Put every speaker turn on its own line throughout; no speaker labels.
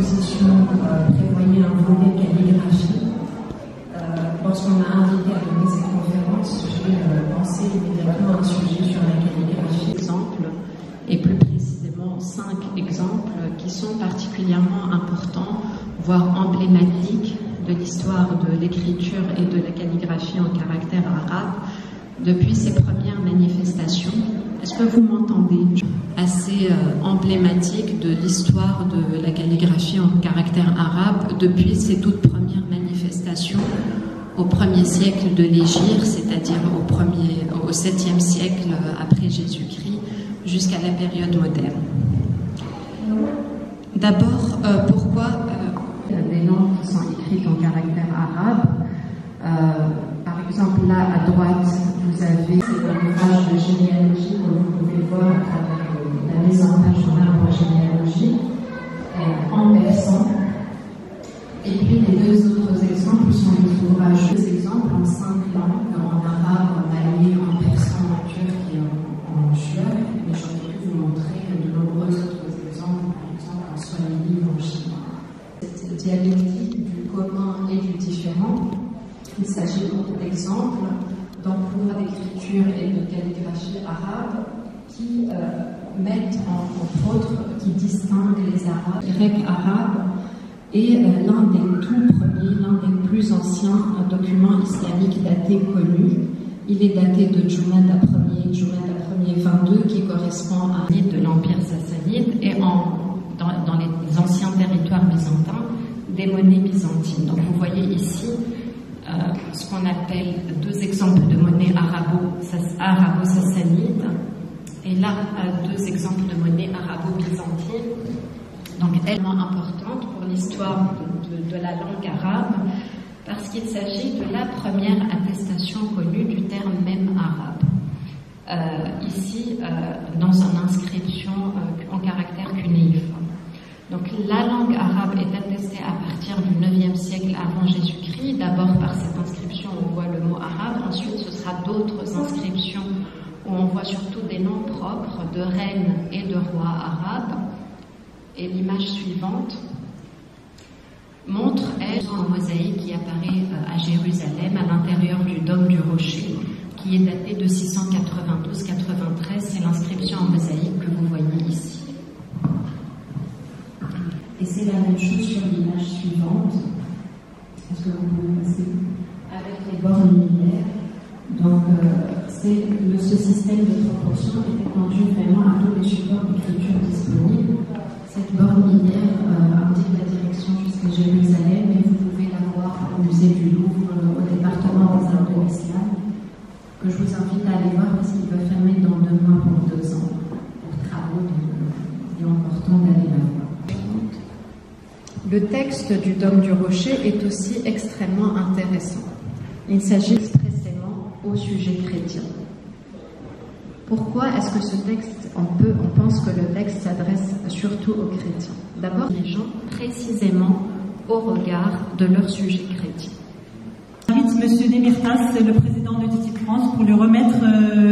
l'exposition prévoyait un volet calligraphie. Lorsqu'on m'a invité à donner cette conférence, j'ai pensé immédiatement à un sujet sur la calligraphie. Exemple, et plus précisément 5 exemples qui sont particulièrement importants, voire emblématiques de l'histoire de l'écriture et de la calligraphie en caractère arabe depuis ses premières manifestations. Est-ce que vous m'entendez? Assez emblématique de l'histoire de la calligraphie en caractère arabe depuis ses toutes premières manifestations au 1er siècle de l'Hégire, c'est-à-dire au 7e siècle après Jésus-Christ, jusqu'à la période moderne. D'abord, pourquoi des langues qui sont écrites en caractère arabe? Par exemple, là à droite, vous avez un ouvrage de généalogie, comme vous pouvez voir à travers la mise en page dans l'arbre généalogique, en persan. Et puis les 2 autres exemples sont des ouvrages, 2 exemples en 5 langues, en arabe, en malien, en persan, en turc et en chiour. Mais j'aurais pu vous montrer de nombreux autres exemples, par exemple en swahili ou en chinois. Cette dialectique du commun et du différent, il s'agit donc d'exemples d'emplois d'écriture et de calligraphie arabe qui mettent entre autres, qui distinguent les arabes. Grec arabe est l'un des tout premiers, l'un des plus anciens documents islamiques datés connus. Il est daté de Jumada Ier 22, qui correspond à un mythe de l'Empire sassanide et dans les anciens territoires byzantins, des monnaies byzantines. Donc vous voyez ici ce qu'on appelle 2 exemples de monnaies arabo-sassanides et là 2 exemples de monnaies arabo-byzantines, donc tellement importantes pour l'histoire de la langue arabe parce qu'il s'agit de la première attestation connue du terme même arabe. Ici, dans une inscription en caractère cunéiforme. Donc la langue arabe est attestée à partir du 9e siècle avant Jésus-Christ, d'abord par cette inscription où on voit le mot arabe, ensuite ce sera d'autres inscriptions où on voit surtout des noms propres de reines et de rois arabes. Et l'image suivante montre un mosaïque qui apparaît à Jérusalem, à l'intérieur du dôme du rocher, qui est daté de 692-93, c'est l'inscription en mosaïque que vous voyez ici. Et c'est la même chose sur l'image suivante. Est-ce que vous pouvez passer? Avec les bornes linéaires. Donc, ce système de proportion est étendu vraiment à tous les supports d'écriture disponibles. Cette borne linéaire indique la direction jusqu'à Jérusalem et vous pouvez la voir au musée du Louvre, au département des arts de l'islam, que je vous invite à aller voir parce qu'il va fermer dans 2 mois pour 2 ans pour travaux, donc il est encore temps d'aller la voir. Le texte du dôme du rocher est aussi extrêmement intéressant. Il s'agit expressément au sujet chrétien. Pourquoi est-ce que ce texte, on pense que le texte s'adresse surtout aux chrétiens? D'abord, les gens précisément au regard de leur sujet chrétien.
J'invite M. Demirtas, le président de Titi France, pour lui remettre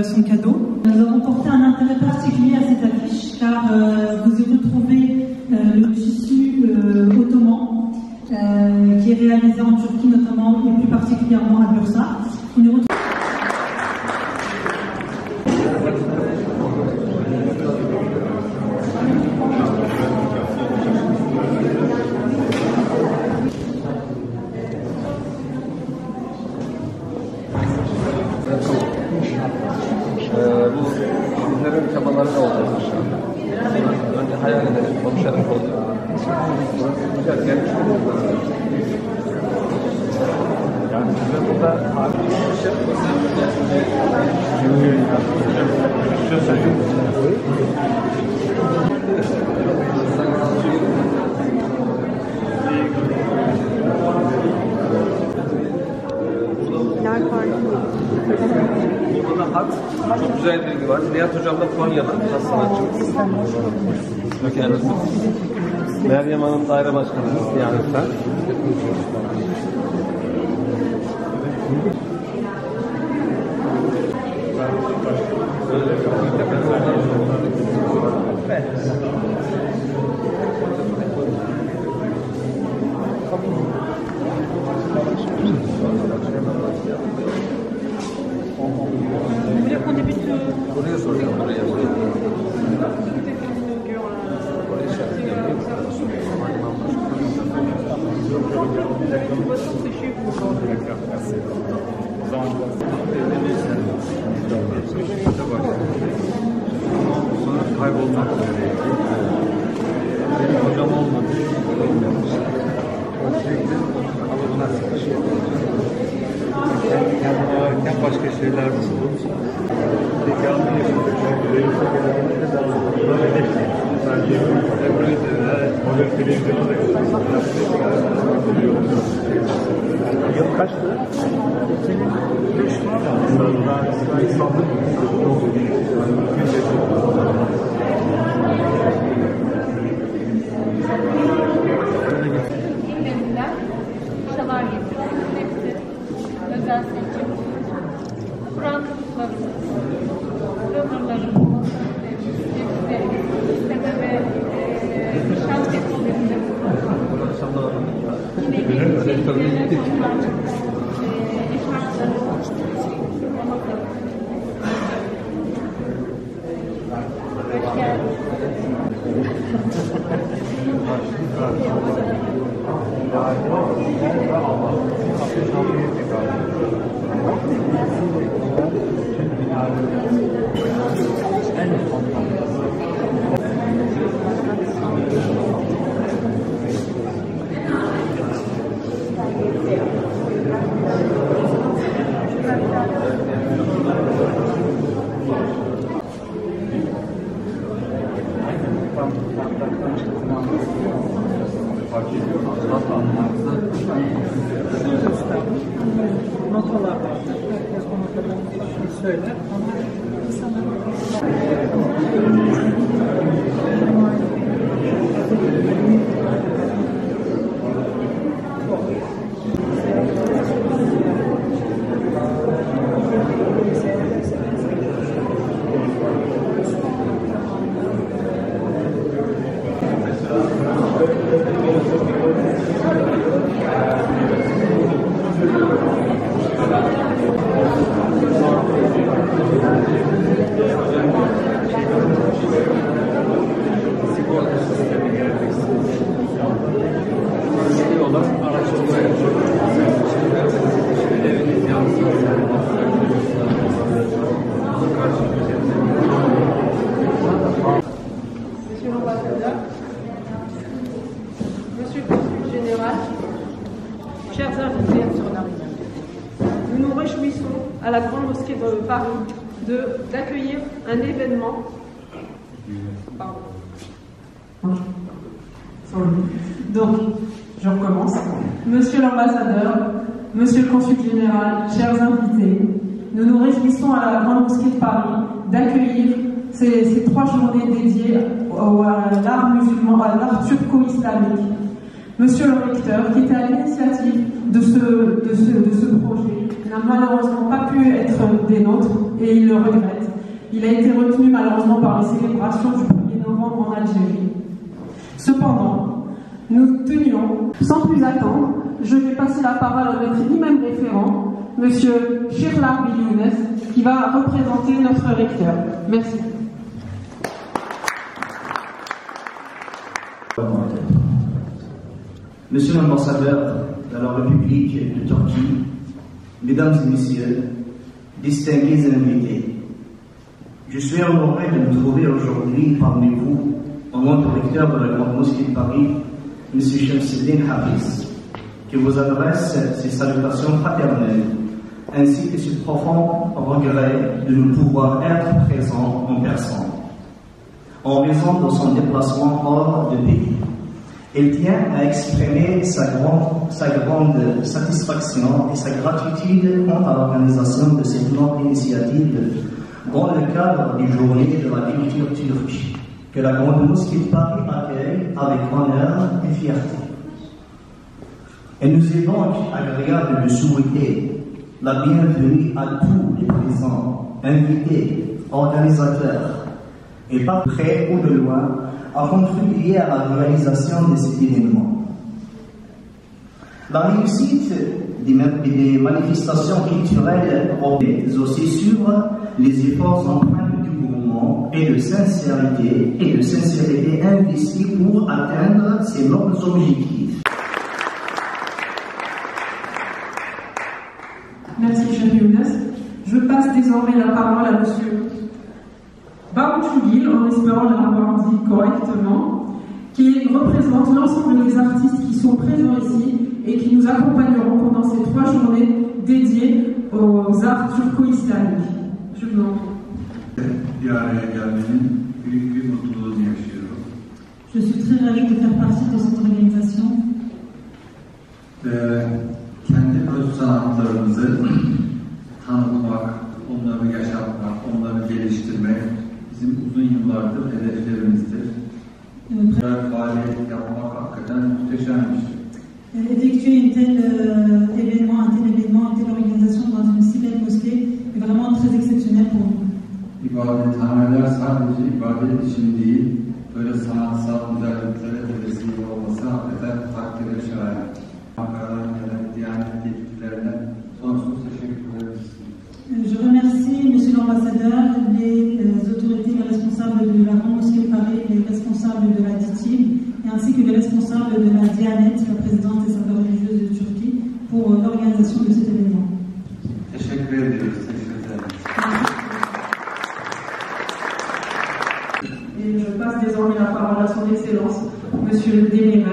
son cadeau. Nous avons porté un intérêt particulier à cette affiche car vous y retrouvez le tissu ottoman qui est réalisé en Turquie notamment et plus particulièrement à Bursa. On y retrouve
bu şehirlerin temalarını olacak inşallah. Önce hayal edelim, konuşarak olacak. Güzel, gelmiş yani size burada burada da hat, çok güzel bilgi var. Nihat Hocam da Konya'dan, has sanatçımız. Kendisi. Meryem Hanım daire başkanımız, yani sen. Evet.
retour, c'est chez vous.
D'accord, merci.
Sonra kaybolmak üzereydi. Benim hocam olmadı. Sürekli buna sıkışıyor. Kendini ararken başka şeyler buldum. Peki anlı yaşadık. Reis'e geldiğimizde daha böyle geçti. Sadece model televizyona da yıl kaçtı? Senin 5 var da daha İstanbul
İllerinden şalar getiriyoruz. Hepsi özel seçim. Kur'an kılıflarımız, ömürlerimiz, isteme ve şans etkilerimiz. Yine geliştirdiğine konular, iş hakları, hoş geldiniz.
Notalar vardır. Herkes o notaların içini söyler ama
Monsieur l'ambassadeur, Monsieur le consul général, chers invités internationaux, nous nous réjouissons à la Grande Mosquée de Paris d'accueillir un événement.
Donc, je recommence. Monsieur l'ambassadeur, monsieur le consul général, chers invités, nous nous réjouissons à la Grande Mosquée de Paris d'accueillir ces 3 journées dédiées à l'art musulman, à l'art turco-islamique. Monsieur le recteur, qui était à l'initiative de ce projet, n'a malheureusement pas pu être des nôtres et il le regrette. Il a été retenu malheureusement par les célébrations du 1er novembre en Algérie. Cependant, nous tenions, sans plus attendre, je vais passer la parole à notre imam référent, monsieur Shirlar Younes, qui va représenter notre recteur. Merci.
Monsieur l'ambassadeur de la République de Turquie, mesdames et messieurs, distingués invités, je suis honoré de me trouver aujourd'hui parmi vous au nom du recteur de la Grande Mosquée de Paris, M. Shamsuddin Hafiz, qui vous adresse ses salutations fraternelles, ainsi que ce profond regret de ne pouvoir être présent en personne, en raison de son déplacement hors de pays. Il tient à exprimer sa grande satisfaction et sa gratitude quant à l'organisation de cette noble initiative dans le cadre des Journées de la culture turque, que la Grande Mosquée de Paris accueille avec honneur et fierté. Et nous est donc agréable de souhaiter la bienvenue à tous les présents, invités, organisateurs, et pas près ou de loin, à contribuer à la réalisation de cet événement. La réussite des manifestations culturelles repose aussi sur les efforts empreints du gouvernement et de sincérité investis pour atteindre ces nobles objectifs.
passe désormais la parole à monsieur Baouchougil, en espérant l'avoir dit correctement, qui représente l'ensemble des artistes qui sont présents ici et qui nous accompagneront pendant ces 3 journées dédiées aux arts turco-islamiques. Je vous en prie.
Je suis très ravie de faire partie de cette organisation.
Kendi öz sanatlarımızı tanıtmak, onları yaşatmak, onları geliştirmek bizim uzun yıllardır hedeflerimizdir. Faaliyet yapmak hakikaten muhteşem bir şey.
Effectuer un tel événement, une telle organisation dans une si belle mosquée est vraiment très exceptionnel pour nous.
İbadethaneler sadece ibadet için değil, böyle sanatsal güzelliklere de vesile olması hakikaten takdire şayan. Ankara'dan gelen Diyanet yetkililerine sonsuz teşekkür ederiz.
Je remercie Monsieur l'Ambassadeur, les autorités responsables de la Grande Mosquée de Paris, les responsables de la DITIB, ainsi que les responsables de la Diyanet, la présidence des affaires religieuses de Turquie, pour l'organisation de cet événement.
Teşekkür ediyoruz. Teşekkür ederiz.
Et je passe désormais la parole à son Excellence, Monsieur Demir,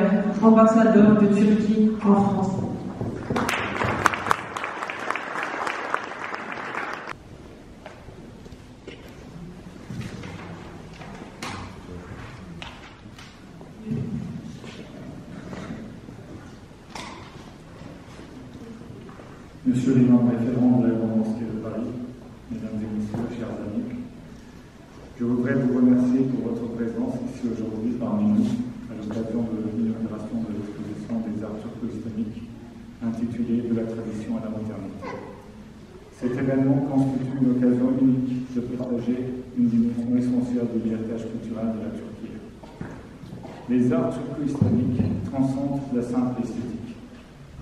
ambassadeur de Turquie en France.
Monsieur l'imam référent de la Grande Mosquée de Paris, mesdames et messieurs, chers amis, je voudrais vous remercier pour votre présence ici aujourd'hui parmi nous à l'occasion de l'inauguration de l'exposition des arts turco-islamiques intitulée De la tradition à la modernité. Cet événement constitue une occasion unique de partager une dimension essentielle de l'héritage culturel de la Turquie. Les arts turco-islamiques transcendent la simple esthétique.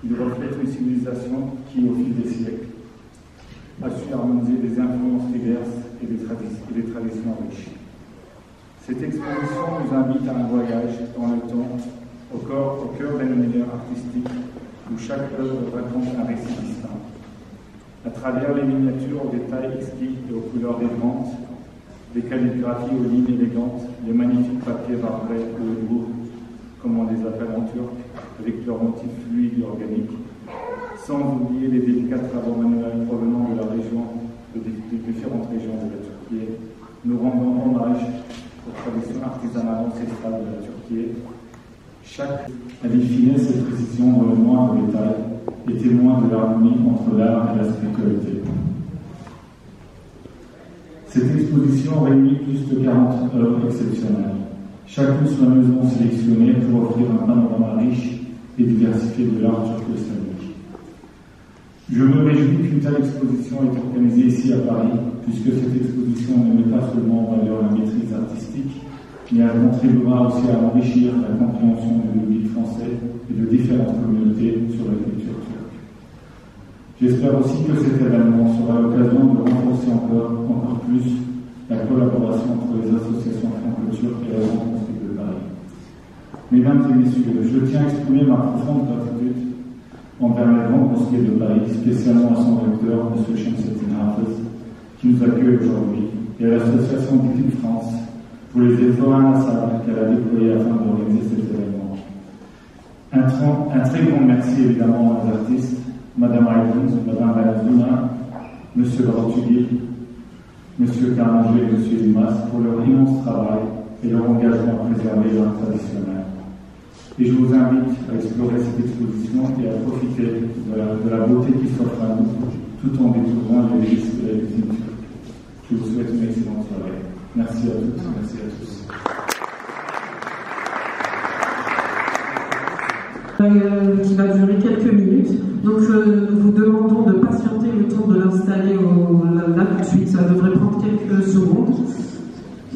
Ils reflètent une civilisation qui, au fil des siècles, a su harmoniser des influences diverses et des traditions riches. Cette exposition nous invite à un voyage dans le temps, au cœur d'un univers artistique où chaque œuvre raconte un récit distinct. À travers les miniatures aux détails exquis et aux couleurs vibrantes, les calligraphies aux lignes élégantes, les magnifiques papiers marbrés ou lourds, comme on les appelle en turc, avec leurs motifs fluides et organiques, sans oublier les délicats travaux manuels provenant de la région, de différentes régions de la Turquie, nous rendons hommage aux traditions artisanales ancestrales de la Turquie. Chaque affinait cette précision dans le moindre détail et témoin de l'harmonie entre l'art et la spiritualité. Cette exposition réunit plus de 40 œuvres exceptionnelles, chacune soigneusement sélectionnée pour offrir un panorama riche et diversifié de l'art turco-islamique. Je me réjouis qu'une telle exposition est organisée ici à Paris, puisque cette exposition ne met pas seulement en valeur la maîtrise artistique, mais elle contribuera aussi à enrichir la compréhension du public français et de différentes communautés sur la culture turque. J'espère aussi que cet événement sera l'occasion de renforcer encore plus la collaboration entre les associations franco-turques et la Grande Mosquée de Paris. Mesdames et messieurs, je tiens à exprimer ma profonde gratitude envers la Grande Mosquée de Paris, spécialement à son recteur, M. Shamsettin Hafez, qui nous accueille aujourd'hui, et à l'association DITIB France pour les efforts inlassables qu'elle a déployés afin d'organiser cet événement. Un très grand merci évidemment aux artistes, Madame Aydin, Madame Balazuna, M. Baouchougil, M. Karanger et M. Limas pour leur immense travail et leur engagement à préserver l'art traditionnel. Et je vous invite à explorer cette exposition et à profiter de la beauté qui s'offre à nous, tout en découvrant les délices de la cuisine turque. Je vous souhaite une excellente soirée. Merci à toutes, merci à tous.
Qui va durer quelques minutes. Donc nous vous demandons de patienter le temps de l'installer là tout de suite. Ça devrait prendre quelques secondes.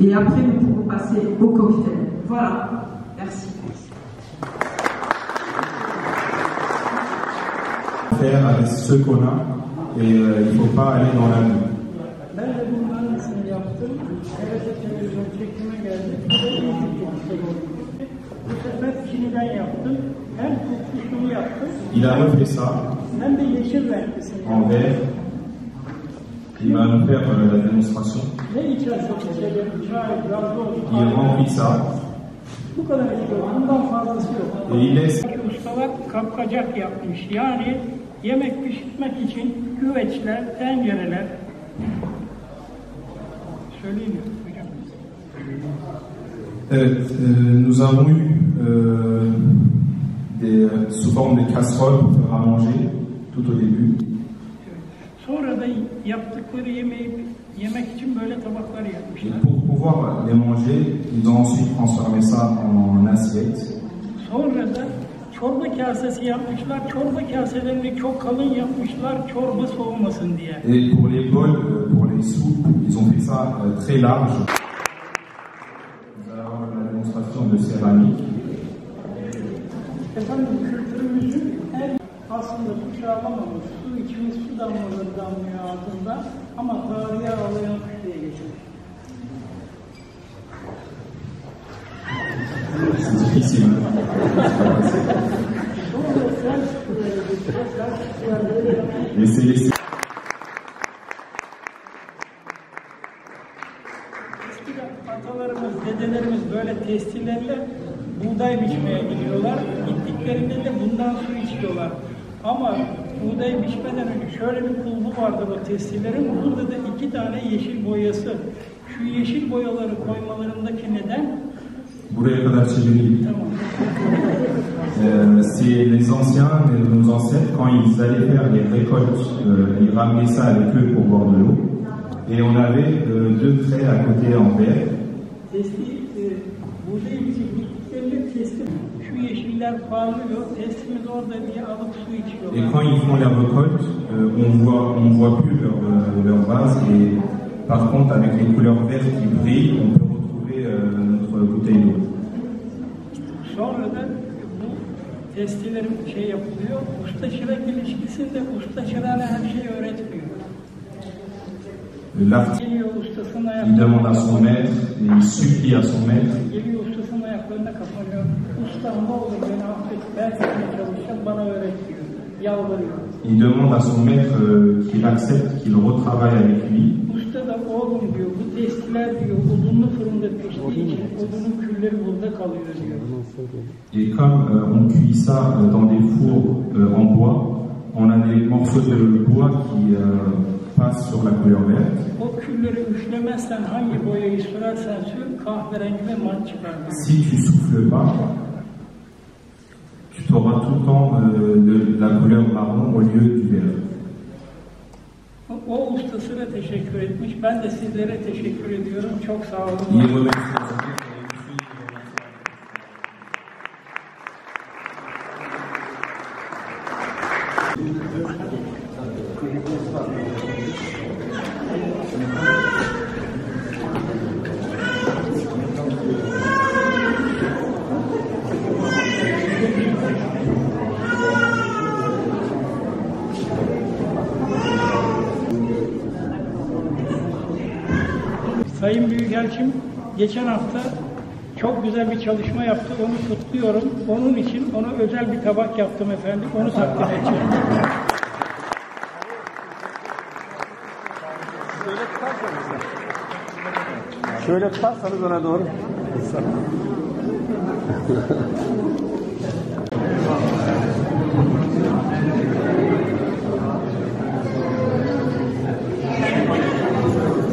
Et après, nous pourrons passer au cocktail. Voilà. Merci.
Faire avec ce qu'on a et il ne faut pas aller dans la nuit.
Ben de bundan iyisini yaptım. Evet, televizyon çekime geldi. Bu sefer Çin'den yaptım. Hem kokusunu yaptım.
Il a refait ça
Hem de yeşil renklisini
en vert Il m'a offert la démonstration.
Ne içerseniz içelim, çay, gazlı olsun.
Il remplit ça.
Bu kadar içiyor, bundan fazlası yok.
Et il laisse.
Ustalar kapkacak yapmış. Yani yemek pişirmek için güveçler, tencereler. Söyleyin hocam.
Evet, nous avons eu sous forme de casseroles pour faire à manger tout au début.
Sonra da yaptıkları yemeği yemek için böyle tabaklar yapmışlar.
Et pour pouvoir les manger, ils ont ensuite transformé ça en assiette.
Sonra da çorba kasesi yapmışlar. Çorba kaselerini çok kalın yapmışlar, çorba soğumasın diye.
Et pour les bols, pour les soupes, ils ont fait ça très large. Nous allons avoir la démonstration de céramique.
Efendim kültürümüzün en aslında su çağlamamış, su içmiş, su damlaları damlıyor altında ama tarihe ağlayan kuş diye geçiyor.
C'est difficile. Essayez.
Eskiden atalarımız, dedelerimiz böyle testilerle buğday biçmeye gidiyorlar. Gittiklerinde de bundan su içiyorlar. Ama buğday biçmeden önce şöyle bir kulbu vardır o testilerin. Burada da 2 tane yeşil boyası. Şu yeşil boyaları koymalarındaki neden?
Buraya kadar çevireyim. C'est les anciens, nos ancêtres, quand ils allaient faire les récoltes, ils ramenaient ça avec eux pour boire de l'eau. Et on avait 2 traits à côté en verre.
Buğday biçip gittiklerinde testi. Şu yeşiller parlıyor, testimiz orada diye alıp su içiyorlar.
Et quand ils font la récolte, on voit plus leur base. Et par contre, avec les couleurs vertes qui brillent, on peut retrouver notre bouteille d'eau.
Sonra da bu testilerin yapılıyor. Usta çırak ilişkisinde usta çırağına her şeyi öğretmiyor.
L'artisan, il demande à son maître, et il supplie à son maître.
Geliyor ustasının ayaklarına kapanıyor. Usta ne olur beni affet, ben seninle çalışacağım, bana öğret diyor. Yalvarıyor.
Il demande à son maître qu'il accepte, qu'il retravaille avec lui.
Usta da oğlum diyor, bu testiler diyor, odunlu fırında piştiği için odunun külleri burada kalıyor diyor.
Et comme on cuit ça dans des fours en bois, on a des morceaux de bois qui passent sur la couleur verte.
O külleri üflemezsen hangi boyayı sürersen sür, kahverengi ve mat çıkar.
Si tu souffles pas, tu auras tout le temps de la couleur marron au lieu du vert.
O ustasına teşekkür etmiş. Ben de sizlere teşekkür ediyorum. Çok sağ olun. Sayın Büyükelçim geçen hafta çok güzel bir çalışma yaptı. Onu kutluyorum. Onun için ona özel bir tabak yaptım efendim. Onu takdim edeceğim.
Şöyle tutarsanız ona doğru.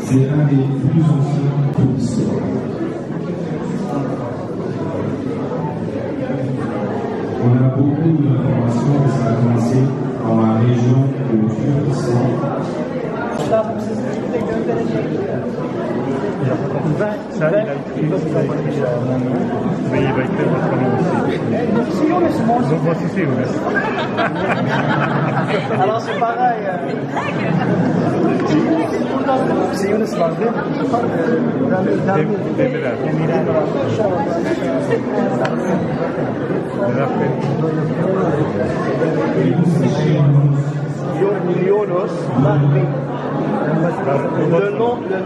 C'est un des plus anciens fournisseurs. On a beaucoup d'informations que ça a commencé dans la région de Turquie.
Alors c'est pareil. C'est Yunus vardı. Yunus Mahdi. Le nom de...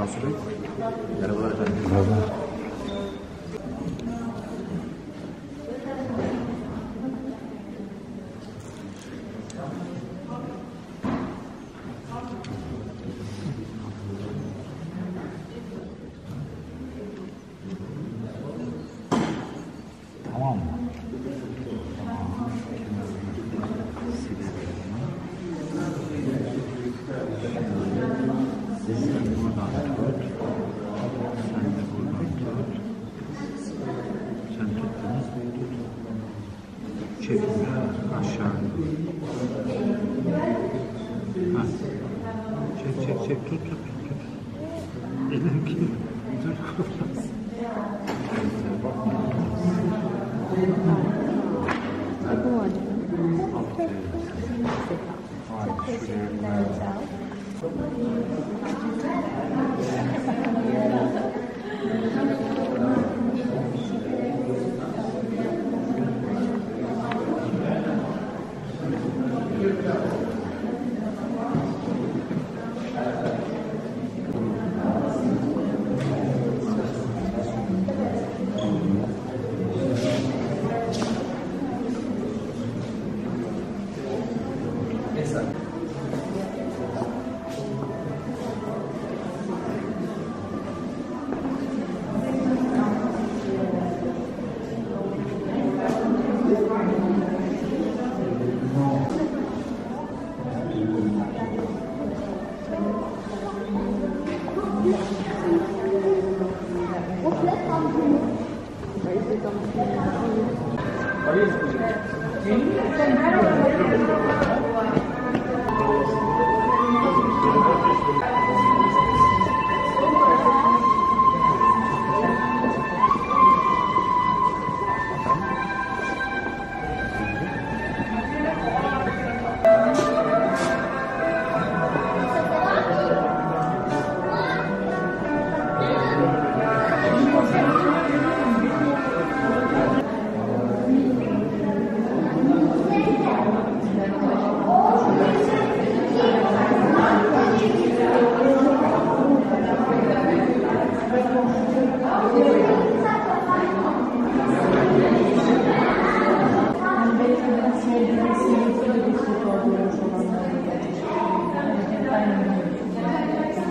Tansu Bey. Merhabalar efendim.
Merhaba. Tamam mı? Siz buradan tut. Sen de buradan tut. Sen tuttunuz. Çek biraz aşağı. Ha. Çek. Tut. Elini ki. Dur.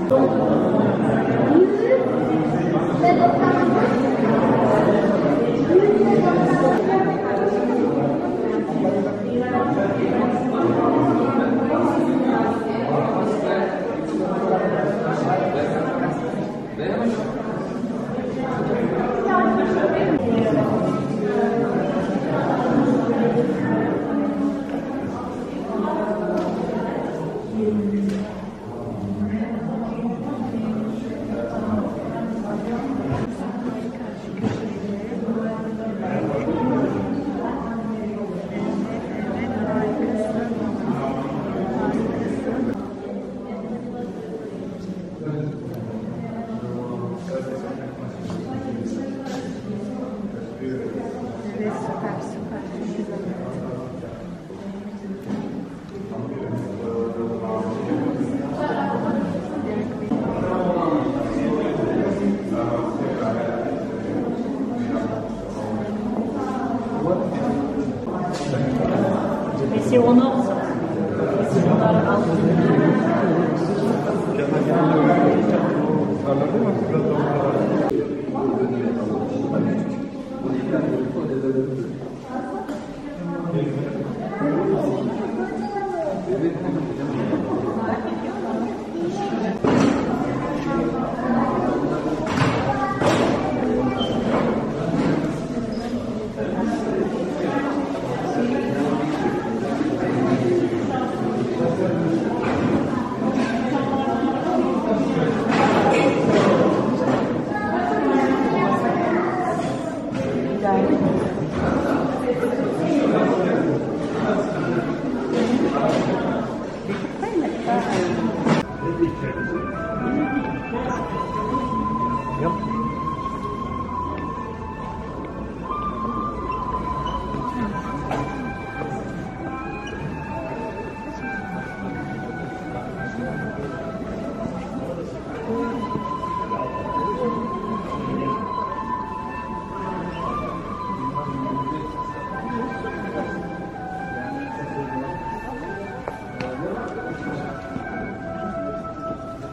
Thank you.